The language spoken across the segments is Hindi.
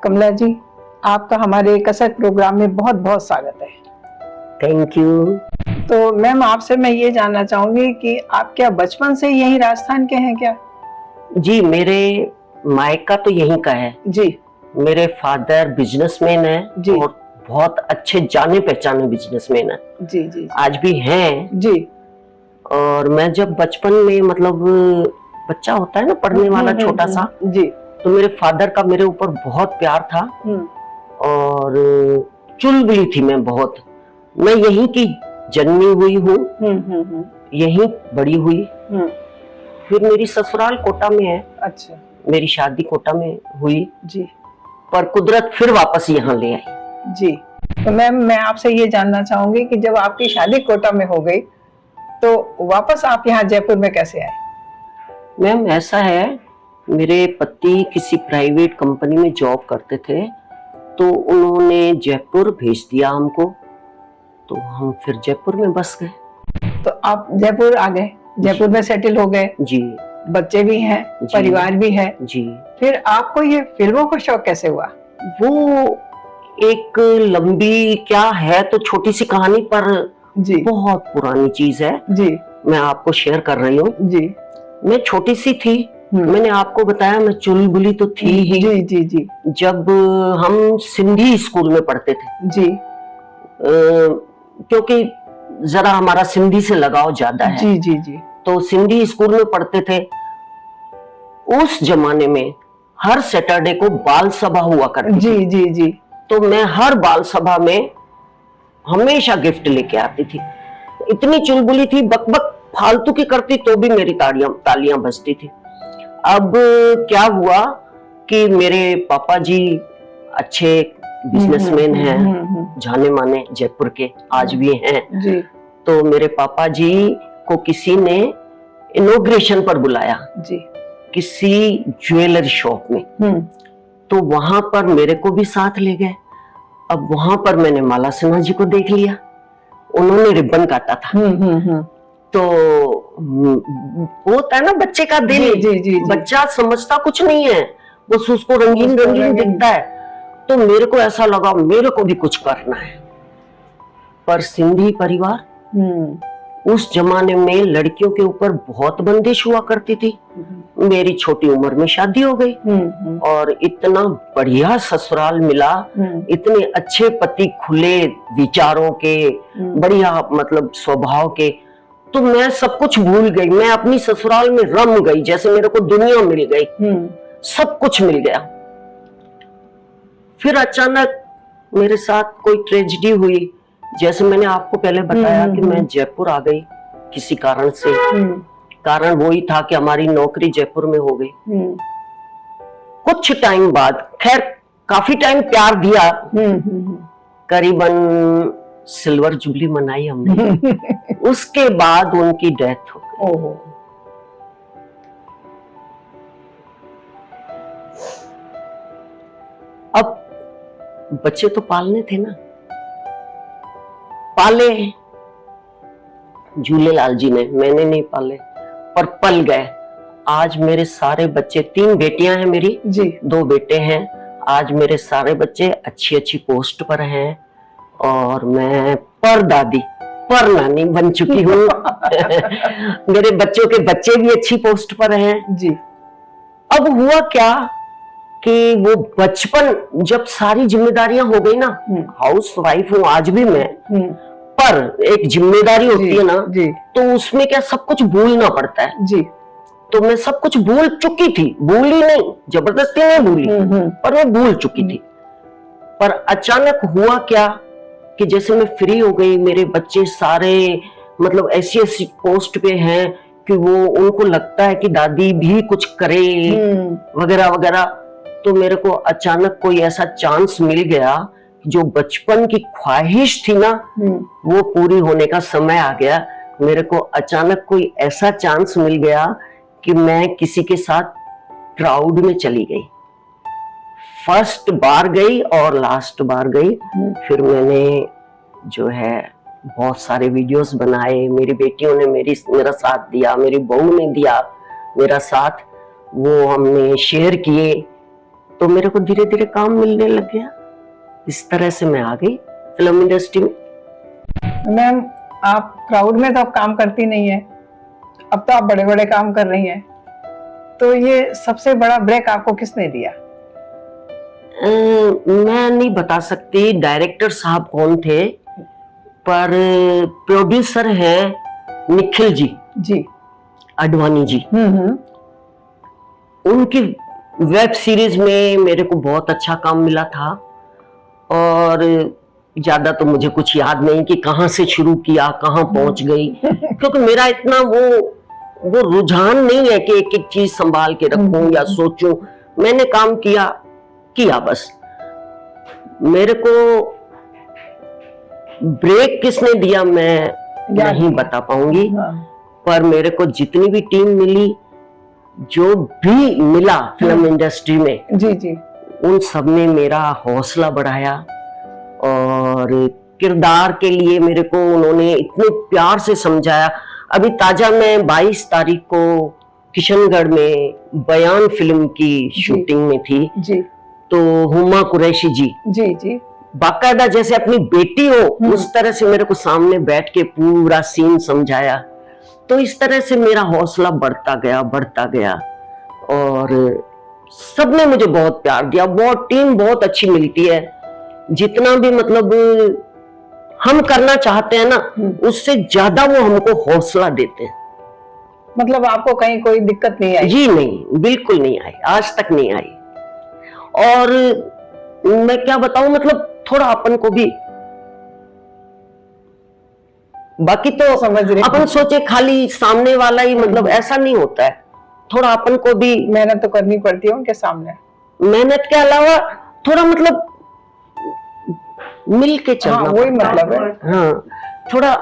कमला जी, आपका हमारे कसरत प्रोग्राम में बहुत बहुत स्वागत है। Thank you. तो मैम, आपसे मैं ये जानना चाहूंगी कि आप क्या बचपन से यहीं राजस्थान के हैं क्या? जी, मेरे मायका तो यहीं का है जी। मेरे फादर बिजनेसमैन है जी। और बहुत अच्छे जाने पहचाने बिजनेसमैन है। जी जी। आज भी हैं। जी। और मैं जब बचपन में मतलब बच्चा होता है ना पढ़ने वाला छोटा सा, जी, तो मेरे फादर का मेरे ऊपर बहुत प्यार था और चुलबुली थी मैं बहुत। मैं यहीं की जन्मी हुई हूँ, यहीं बड़ी हुई। फिर मेरी ससुराल कोटा में है। अच्छा। मेरी शादी कोटा में हुई जी। पर कुदरत फिर वापस यहाँ ले आई। जी। तो मैम, मैं आपसे ये जानना चाहूंगी कि जब आपकी शादी कोटा में हो गई तो वापस आप यहाँ जयपुर में कैसे आए? मैम, ऐसा है, मेरे पति किसी प्राइवेट कंपनी में जॉब करते थे, तो उन्होंने जयपुर भेज दिया हमको, तो हम फिर जयपुर में बस गए। तो आप जयपुर आ गए, जयपुर में सेटल हो गए। जी। बच्चे भी हैं, परिवार भी है। जी। फिर आपको ये फिल्मों का शौक कैसे हुआ? वो एक लंबी क्या है तो छोटी सी कहानी, पर जी, बहुत पुरानी चीज है। जी, मैं आपको शेयर कर रही हूँ। जी। मैं छोटी सी थी, मैंने आपको बताया मैं चुलबुली तो थी ही। जी जी जी। जब हम सिंधी स्कूल में पढ़ते थे। जी। क्योंकि जरा हमारा सिंधी से लगाव ज्यादा है। जी जी जी। तो सिंधी स्कूल में पढ़ते थे। उस जमाने में हर सैटरडे को बाल सभा हुआ करती थी। जी जी जी। तो मैं हर बाल सभा में हमेशा गिफ्ट लेके आती थी। इतनी चुलबुली थी, बकबक फालतू की करती तो भी मेरी तालियां बजती थी। अब क्या हुआ कि मेरे पापा जी अच्छे बिजनेसमैन हैं, जाने माने जयपुर के आज भी हैं। जी। तो मेरे पापा जी को किसी ने इनॉग्रेशन पर बुलाया जी, किसी ज्वेलरी शॉप में। तो वहां पर मेरे को भी साथ ले गए। अब वहां पर मैंने माला सिन्हा जी को देख लिया, उन्होंने रिबन काटा था। तो होता है ना बच्चे का दिल। जी, जी, जी, जी। बच्चा समझता कुछ नहीं है, बस उसको रंगीन रंगीन दिखता है। तो मेरे को ऐसा लगा मेरे को भी कुछ करना है। पर सिंधी परिवार, उस जमाने में लड़कियों के ऊपर बहुत बंदिश हुआ करती थी। मेरी छोटी उम्र में शादी हो गई और इतना बढ़िया ससुराल मिला, इतने अच्छे पति, खुले विचारों के, बढ़िया मतलब स्वभाव के। तो मैं सब कुछ भूल गई, मैं अपनी ससुराल में रम गई, जैसे मेरे को दुनिया मिल गई, सब कुछ मिल गया। फिर अचानक मेरे साथ कोई ट्रेजेडी हुई। जैसे मैंने आपको पहले बताया कि मैं जयपुर आ गई किसी कारण से। कारण वही था कि हमारी नौकरी जयपुर में हो गई। कुछ टाइम बाद, खैर काफी टाइम प्यार दिया, करीबन सिल्वर जुबली मनाई हमने। उसके बाद उनकी डेथ हो गई। अब बच्चे तो पालने थे ना, पाले झूलेलाल जी ने, मैंने नहीं पाले, पर पल गए। आज मेरे सारे बच्चे, 3 बेटियां हैं मेरी जी, 2 बेटे हैं। आज मेरे सारे बच्चे अच्छी अच्छी पोस्ट पर हैं और मैं पर दादी, पर नानी बन चुकी हूँ। मेरे बच्चों के बच्चे भी अच्छी पोस्ट पर हैं जी। अब हुआ क्या कि वो बचपन, जब सारी जिम्मेदारियां हो गई ना, हाउस वाइफ हूँ आज भी मैं, पर एक जिम्मेदारी होती है ना जी, तो उसमें क्या सब कुछ भूलना पड़ता है जी। तो मैं सब कुछ भूल चुकी थी, भूली नहीं, जबरदस्ती नहीं भूली, पर मैं भूल चुकी थी। पर अचानक हुआ क्या कि जैसे मैं फ्री हो गई, मेरे बच्चे सारे मतलब ऐसी ऐसी पोस्ट पे हैं कि वो, उनको लगता है कि दादी भी कुछ करे वगैरह वगैरह। तो मेरे को अचानक कोई ऐसा चांस मिल गया, जो बचपन की ख्वाहिश थी ना, वो पूरी होने का समय आ गया। मेरे को अचानक कोई ऐसा चांस मिल गया कि मैं किसी के साथ क्राउड में चली गई। फर्स्ट बार गई और लास्ट बार गई। फिर मैंने जो है बहुत सारे वीडियोस बनाए, मेरी बेटियों ने मेरा साथ दिया, मेरी बहू ने दिया मेरा साथ, वो हमने शेयर किए। तो मेरे को धीरे धीरे काम मिलने लग गया। इस तरह से मैं आ गई फिल्म इंडस्ट्री में। मैम, आप क्राउड में तो अब काम करती नहीं है, अब तो आप बड़े बड़े काम कर रही हैं, तो ये सबसे बड़ा ब्रेक आपको किसने दिया? मैं नहीं बता सकती डायरेक्टर साहब कौन थे, पर प्रोड्यूसर हैं निखिल जी अडवाणी जी। उनकी वेब सीरीज में मेरे को बहुत अच्छा काम मिला था, और ज्यादा तो मुझे कुछ याद नहीं कि कहाँ से शुरू किया कहाँ पहुंच गई, क्योंकि मेरा इतना वो रुझान नहीं है कि एक एक चीज संभाल के रखूं या सोचूं। मैंने काम किया बस। मेरे को ब्रेक किसने दिया मैं नहीं बता पाऊंगी, पर मेरे को जितनी भी टीम मिली, जो भी मिला फिल्म इंडस्ट्री में, जी उन सब ने मेरा हौसला बढ़ाया। और किरदार के लिए मेरे को उन्होंने इतने प्यार से समझाया। अभी ताजा मैं 22 तारीख को किशनगढ़ में बयान फिल्म की शूटिंग में थी, तो हुमा कुरैशी जी बाकायदा जैसे अपनी बेटी हो उस तरह से मेरे को सामने बैठ के पूरा सीन समझाया। तो इस तरह से मेरा हौसला बढ़ता गया और सबने मुझे बहुत प्यार दिया। बहुत टीम बहुत अच्छी मिलती है, जितना भी मतलब हम करना चाहते हैं ना, उससे ज्यादा वो हमको हौसला देते हैं। मतलब आपको कहीं कोई दिक्कत नहीं आई? जी नहीं, बिल्कुल नहीं आई, आज तक नहीं आई। और मैं क्या बताऊं, मतलब थोड़ा अपन को भी, बाकी तो समझ रहे अपन सोचे खाली सामने वाला ही, मतलब ऐसा नहीं होता है। थोड़ा अपन को भी मेहनत तो करनी पड़ती है उनके सामने। मेहनत के अलावा थोड़ा मतलब मिल के चलना, वही मतलब है। हाँ, थोड़ा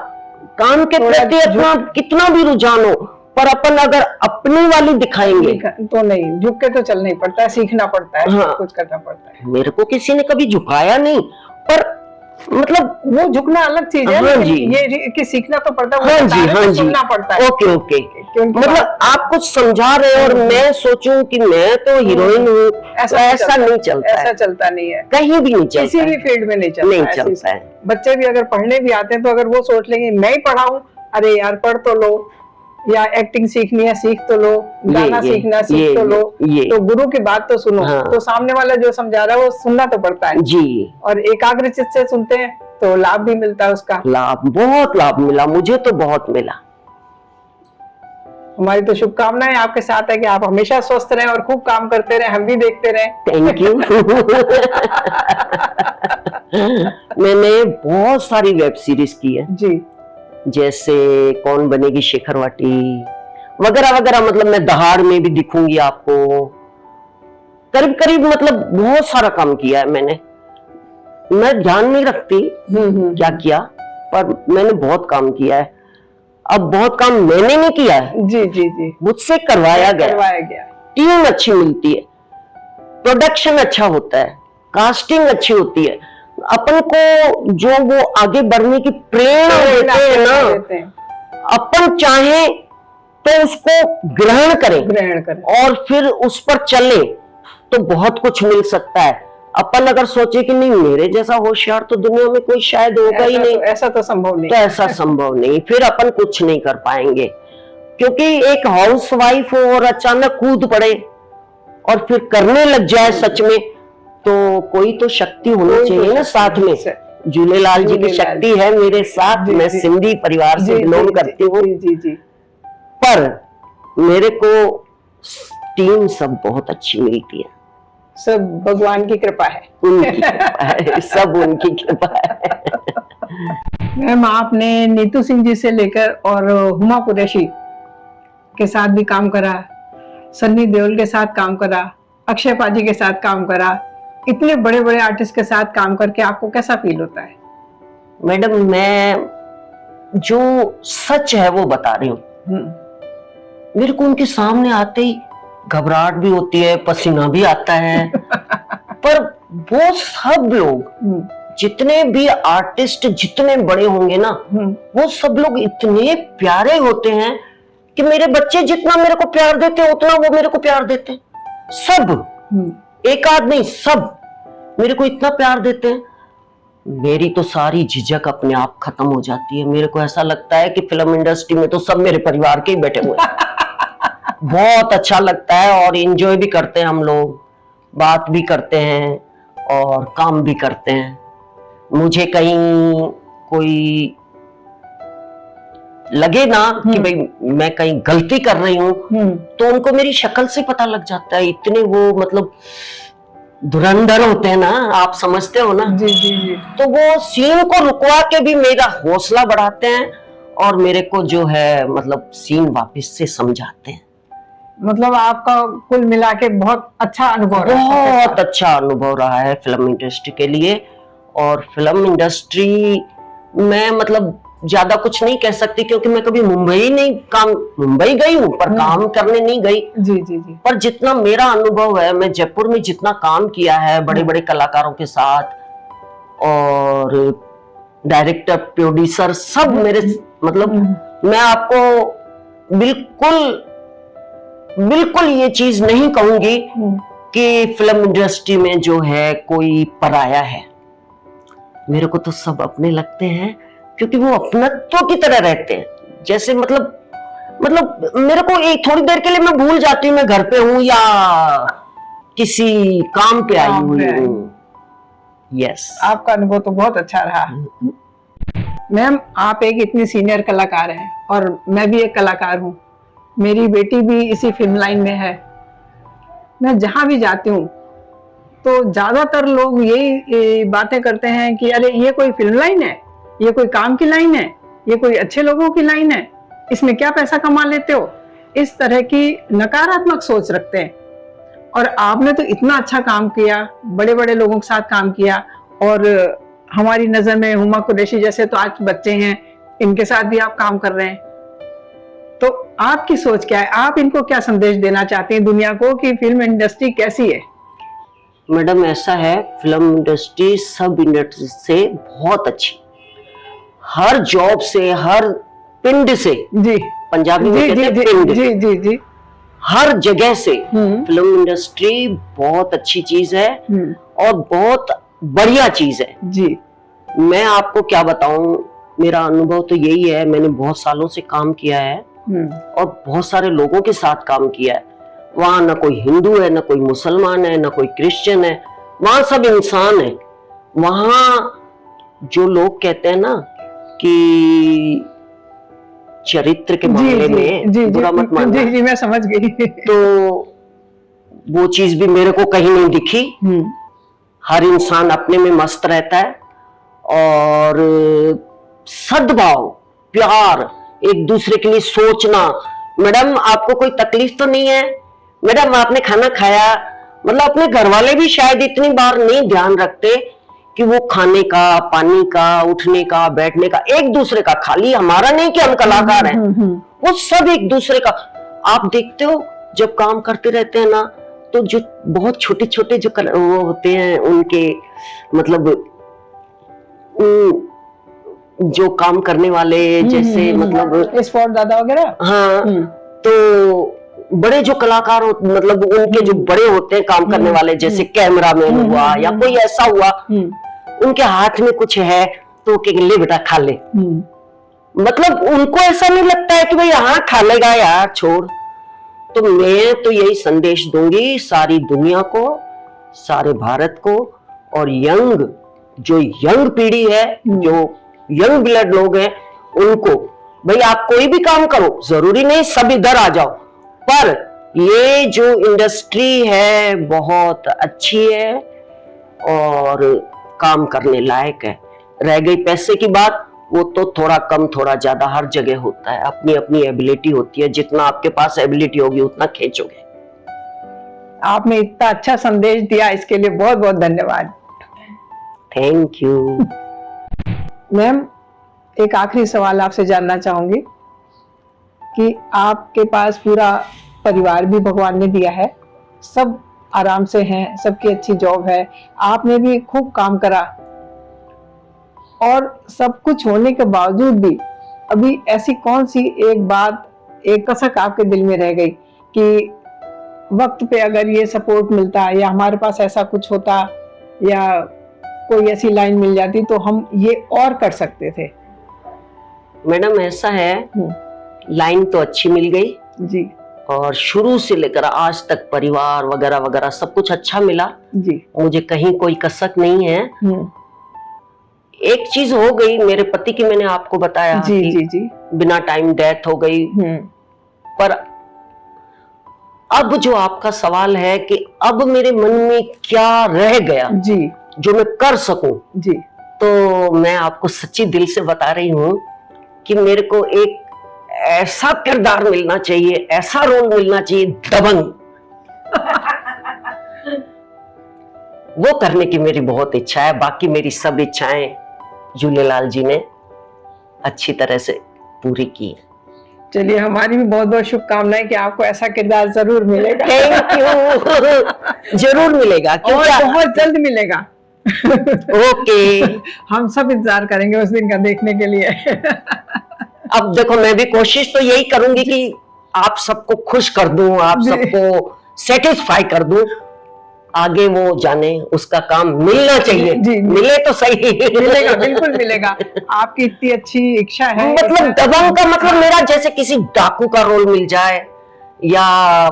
काम के प्रति अपना कितना भी रुझान हो, पर अपन अगर अपनी वाली दिखाएंगे तो नहीं, झुक के तो चलना ही पड़ता है, सीखना पड़ता है। हाँ, कुछ करना पड़ता है। मेरे को किसी ने कभी झुकाया नहीं, पर मतलब वो झुकना अलग चीज है। हाँ जी, ये कि सीखना तो पड़ता है। हाँ जी, सुनना पड़ता है। ओके। मतलब आप कुछ समझा रहे हो और मैं सोचूं कि मैं तो हीरोइन हूँ, ऐसा नहीं चलता है। ऐसा चलता नहीं है, कहीं भी नहीं चलता, किसी भी फील्ड में नहीं चलता है। बच्चे भी अगर पढ़ने भी आते हैं तो अगर वो सोच लेंगे मैं ही पढ़ाऊं, अरे यार पढ़ तो लो, या एक्टिंग सीखनी है सीख तो लो, गाना सीखना सीख तो लो, तो गुरु की बात तो सुनो। तो सामने वाला जो समझा रहा है वो सुनना तो पड़ता है जी। और एकाग्रचित से सुनते हैं तो लाभ भी मिलता है उसका। बहुत लाभ मिला, मुझे तो बहुत मिला। हमारी तो शुभकामनाएं आपके साथ है कि आप हमेशा स्वस्थ रहें और खूब काम करते रहें, हम भी देखते रहें। Thank you. मैंने बहुत सारी वेब सीरीज की है जी, जैसे कौन बनेगी शेखरवाटी वगैरह वगैरह। मतलब मैं दहाड़ में भी दिखूंगी आपको, करीब मतलब बहुत सारा काम किया है मैंने। मैं ध्यान नहीं रखती क्या किया, पर मैंने बहुत काम किया है। अब बहुत काम मैंने नहीं किया है जी, मुझसे करवाया गया। टीम अच्छी मिलती है, प्रोडक्शन अच्छा होता है, कास्टिंग अच्छी होती है। अपन को जो वो आगे बढ़ने की प्रेरणा देते हैं ना, अपन चाहे तो उसको ग्रहण करें और फिर उस पर चले तो बहुत कुछ मिल सकता है। अपन अगर सोचे कि नहीं मेरे जैसा होशियार तो दुनिया में कोई शायद होगा ही नहीं, ऐसा तो संभव नहीं, तो ऐसा संभव नहीं, फिर अपन कुछ नहीं कर पाएंगे। क्योंकि एक हाउसवाइफ हो और अचानक कूद पड़े और फिर करने लग जाए सच में, तो कोई तो शक्ति होनी चाहिए ना साथ में। झूलेलाल जी की शक्ति है मेरे साथ। मैं सिंधी परिवार से बिलोंग करती हूँ, पर मेरे को टीम सब बहुत अच्छी मिलती है। सब भगवान की कृपा है, उनकी कृपा है, सब उनकी कृपा है। मैम, आपने नीतू सिंह जी से लेकर और हुमा कुरैशी के साथ भी काम करा, सन्नी देओल के साथ काम करा, अक्षय पाजी के साथ काम करा, इतने बड़े बड़े आर्टिस्ट के साथ काम करके आपको कैसा फील होता है? मैडम, मैं जो सच है वो बता रही हूँ। मेरे को उनके सामने आते ही घबराहट भी होती है, पसीना भी आता है। पर वो सब लोग, जितने भी आर्टिस्ट जितने बड़े होंगे ना, वो सब लोग इतने प्यारे होते हैं कि मेरे बच्चे जितना मेरे को प्यार देते हैं उतना वो मेरे को प्यार देते हैं। सब एक आध नहीं, सब मेरे को इतना प्यार देते हैं, मेरी तो सारी झिझक अपने आप खत्म हो जाती है। मेरे को ऐसा लगता है कि फिल्म इंडस्ट्री में तो सब मेरे परिवार के ही बैठे हुए हैं। बहुत अच्छा लगता है और एंजॉय भी करते हैं हम लोग, बात भी करते हैं और काम भी करते हैं। मुझे कहीं कोई लगे ना कि भाई मैं कहीं गलती कर रही हूं, तो उनको मेरी शक्ल से पता लग जाता है। इतने वो मतलब धुरंधर होते हैं ना, आप समझते हो ना। जी जी जी। तो वो सीन को रुकवा के भी मेरा हौसला बढ़ाते हैं और मेरे को जो है मतलब सीन वापस से समझाते हैं। मतलब आपका कुल मिला के बहुत अच्छा अनुभव रहा है। बहुत अच्छा अनुभव रहा है फिल्म इंडस्ट्री के लिए। और फिल्म इंडस्ट्री में मतलब ज्यादा कुछ नहीं कह सकती, क्योंकि मैं कभी मुंबई गई हूँ पर काम करने नहीं गई। जी जी जी। पर जितना मेरा अनुभव है, मैं जयपुर में जितना काम किया है बड़े बड़े कलाकारों के साथ, और डायरेक्टर प्रोड्यूसर सब मेरे मतलब, मैं आपको बिल्कुल ये चीज नहीं कहूंगी कि फिल्म इंडस्ट्री में जो है कोई पराया है। मेरे को तो सब अपने लगते हैं, क्योंकि वो अपनत्व की तरह रहते हैं। जैसे मतलब मेरे को एक थोड़ी देर के लिए मैं भूल जाती हूँ मैं घर पे हूँ या किसी काम पे आई हुई हूँ। यस, आपका अनुभव तो बहुत अच्छा रहा। मैम, आप एक इतनी सीनियर कलाकार हैं और मैं भी एक कलाकार हूँ। मेरी बेटी भी इसी फिल्म लाइन में है। मैं जहां भी जाती हूँ तो ज्यादातर लोग यही बातें करते हैं कि अरे ये कोई फिल्म लाइन है, ये कोई काम की लाइन है, ये कोई अच्छे लोगों की लाइन है, इसमें क्या पैसा कमा लेते हो। इस तरह की नकारात्मक सोच रखते हैं। और आपने तो इतना अच्छा काम किया, बड़े बड़े लोगों के साथ काम किया, और हमारी नजर में हुमा कुरैशी जैसे तो आज बच्चे हैं, इनके साथ भी आप काम कर रहे हैं। तो आपकी सोच क्या है? आप इनको क्या संदेश देना चाहते हैं दुनिया को कि फिल्म इंडस्ट्री कैसी है? मैडम, ऐसा है, फिल्म इंडस्ट्री सब इंडस्ट्री से बहुत अच्छी, हर जॉब से, हर पिंड से, जी पंजाबी में कहते हैं पिंड, जी जी जी, हर जगह से फिल्म इंडस्ट्री बहुत अच्छी चीज है और बहुत बढ़िया चीज है। जी, मैं आपको क्या बताऊं, मेरा अनुभव तो यही है। मैंने बहुत सालों से काम किया है और बहुत सारे लोगों के साथ काम किया है। वहां ना कोई हिंदू है, ना कोई मुसलमान है, ना कोई क्रिश्चियन है, वहां सब इंसान है। वहां जो लोग कहते हैं ना कि चरित्र के मामले में बुरा मत मानना। जी जी, मैं समझ गई। तो वो चीज भी मेरे को कहीं नहीं दिखी। हर इंसान अपने में मस्त रहता है और सद्भाव, प्यार, एक दूसरे के लिए सोचना। मैडम, आपको कोई तकलीफ तो नहीं है? मैडम, आपने खाना खाया? मतलब अपने घर वाले भी शायद इतनी बार नहीं ध्यान रखते कि वो खाने का, पानी का, उठने का, बैठने का, एक दूसरे का, खाली हमारा नहीं कि हम कलाकार हैं, वो सब एक दूसरे का। आप देखते हो जब काम करते रहते हैं ना, तो जो बहुत छोटे छोटे जो वो होते हैं उनके मतलब जो काम करने वाले, जैसे मतलब स्पॉट दादा वगैरह, हाँ, तो बड़े जो कलाकार मतलब उनके जो बड़े होते हैं काम करने वाले, जैसे कैमरामैन हुआ या कोई ऐसा हुआ, उनके हाथ में कुछ है तो ले बेटा खा ले। मतलब उनको ऐसा नहीं लगता है कि भाई हाँ खा लेगा यार, छोड़। तो मैं तो यही संदेश दूंगी सारी दुनिया को, सारे भारत को, और जो यंग पीढ़ी है, जो यंग ब्लड लोग हैं, उनको, भाई आप कोई भी काम करो, जरूरी नहीं सब इधर आ जाओ, पर ये जो इंडस्ट्री है बहुत अच्छी है और काम करने लायक है। रह गई पैसे की बात, वो तो थोड़ा कम थोड़ा ज्यादा हर जगह होता है, अपनी अपनी एबिलिटी होती है, जितना आपके पास एबिलिटी होगी उतना खींचोगे। आपने इतना अच्छा संदेश दिया, इसके लिए बहुत बहुत धन्यवाद। Thank you. मैम, एक आखिरी सवाल आपसे जानना चाहूंगी कि आपके पास पूरा परिवार भी भगवान ने दिया है, सब आराम से हैं, सबकी अच्छी जॉब है, आपने भी खूब काम करा, और सब कुछ होने के बावजूद भी अभी ऐसी कौन सी एक बात, एक कसक आपके दिल में रह गई कि वक्त पे अगर ये सपोर्ट मिलता या हमारे पास ऐसा कुछ होता या कोई ऐसी लाइन मिल जाती तो हम ये और कर सकते थे। मैडम ऐसा है, लाइन तो अच्छी मिल गई जी, और शुरू से लेकर आज तक परिवार वगैरह वगैरह सब कुछ अच्छा मिला जी, मुझे कहीं कोई कसक नहीं है। एक चीज हो गई मेरे पति की, मैंने आपको बताया जी, कि जी, जी, बिना टाइम डेथ हो गई। पर अब जो आपका सवाल है कि अब मेरे मन में क्या रह गया जी, जो मैं कर सकूं, जी, तो मैं आपको सच्ची दिल से बता रही हूं कि मेरे को एक ऐसा किरदार मिलना चाहिए, ऐसा रोल मिलना चाहिए, दबंग। वो करने की मेरी बहुत इच्छा है। बाकी मेरी सब इच्छाएं झूलेलाल जी ने अच्छी तरह से पूरी की। चलिए, हमारी भी बहुत बहुत शुभकामनाएं कि आपको ऐसा किरदार जरूर मिलेगा। Thank you. जरूर मिलेगा, और बहुत जल्द मिलेगा। ओके। हम सब इंतजार करेंगे उस दिन का देखने के लिए। अब देखो, मैं भी कोशिश तो यही करूंगी कि आप सबको खुश कर दूं, आप सबको सेटिस्फाई कर दूं। आगे वो जाने, उसका काम मिलना चाहिए। जी, मिले तो सही। मिलेगा, बिल्कुल मिलेगा। आपकी इतनी अच्छी इच्छा है। मतलब दबंग का मतलब मेरा जैसे किसी डाकू का रोल मिल जाए, या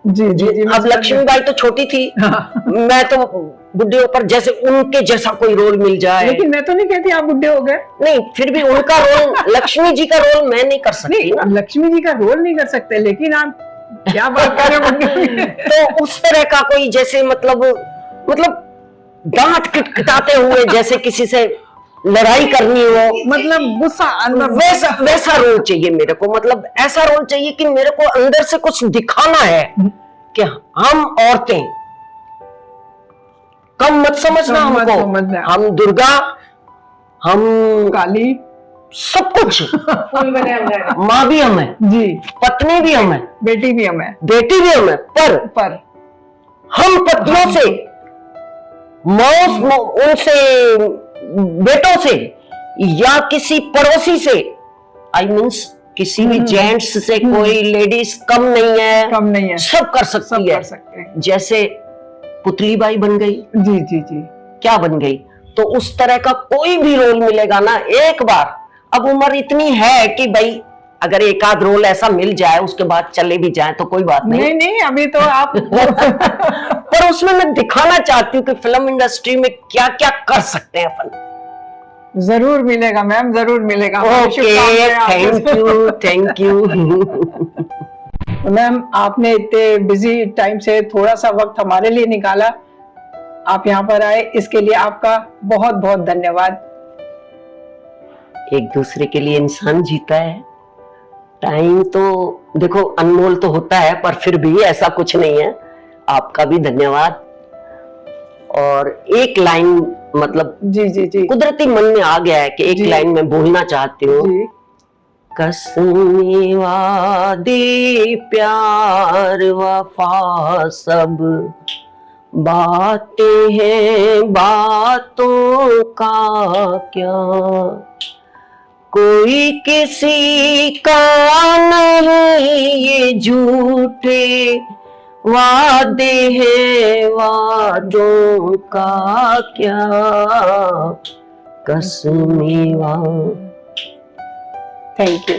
जी, जी, जी, अब लक्ष्मीबाई तो छोटी थी, मैं तो बुढ़े ऊपर जैसे उनके जैसा कोई रोल मिल जाए। लेकिन मैं तो नहीं कहती आप बुढ़े हो गए। नहीं, फिर भी उनका रोल, लक्ष्मी जी का रोल मैं नहीं कर सकती ना। लक्ष्मी जी का रोल नहीं कर सकते, लेकिन आप क्या बात कर रहे हो। तो उस तरह का कोई, जैसे मतलब दांत खटखटाते हुए जैसे किसी से लड़ाई करनी हो, मतलब गुस्सा अंदर, वैसा रोल चाहिए मेरे को। मतलब ऐसा रोल चाहिए कि मेरे को अंदर से कुछ दिखाना है कि हम औरतें, कम मत समझना हमको, हम दुर्गा, हम काली, सब कुछ। माँ भी हम है जी, पत्नी भी हम है, बेटी भी हम है, बेटी भी हम है। पर हम पत्नियों से, उनसे, बेटों से, या किसी पड़ोसी से, आई मीन्स किसी भी जेंट्स से कोई लेडीज कम नहीं है, कम नहीं है, सब कर सकती है। जैसे पुतली बाई बन गई, जी, जी, जी, क्या बन गई, तो उस तरह का कोई भी रोल मिलेगा ना एक बार। अब उम्र इतनी है कि भाई अगर एक आध रोल ऐसा मिल जाए, उसके बाद चले भी जाए तो कोई बात नहीं। नहीं, अभी तो आप पर उसमें मैं दिखाना चाहती हूँ कि फिल्म इंडस्ट्री में क्या क्या कर सकते हैं अपन। जरूर मिलेगा मैम, जरूर मिलेगा। Okay, thank you. मैम, आपने इतने बिजी टाइम से थोड़ा सा वक्त हमारे लिए निकाला, आप यहाँ पर आए, इसके लिए आपका बहुत बहुत धन्यवाद। एक दूसरे के लिए इंसान जीता है। टाइम तो देखो अनमोल तो होता है, पर फिर भी ऐसा कुछ नहीं है। आपका भी धन्यवाद। और एक लाइन, मतलब जी, जी, जी, कुदरती मन में आ गया है कि एक लाइन में बोलना चाहती हूँ। कसमें वादे प्यार वफा सब बातें हैं, बातों का क्या, कोई किसी का नहीं, ये झूठे वादे हैं, वादों का क्या, कसमें वादे। Thank you.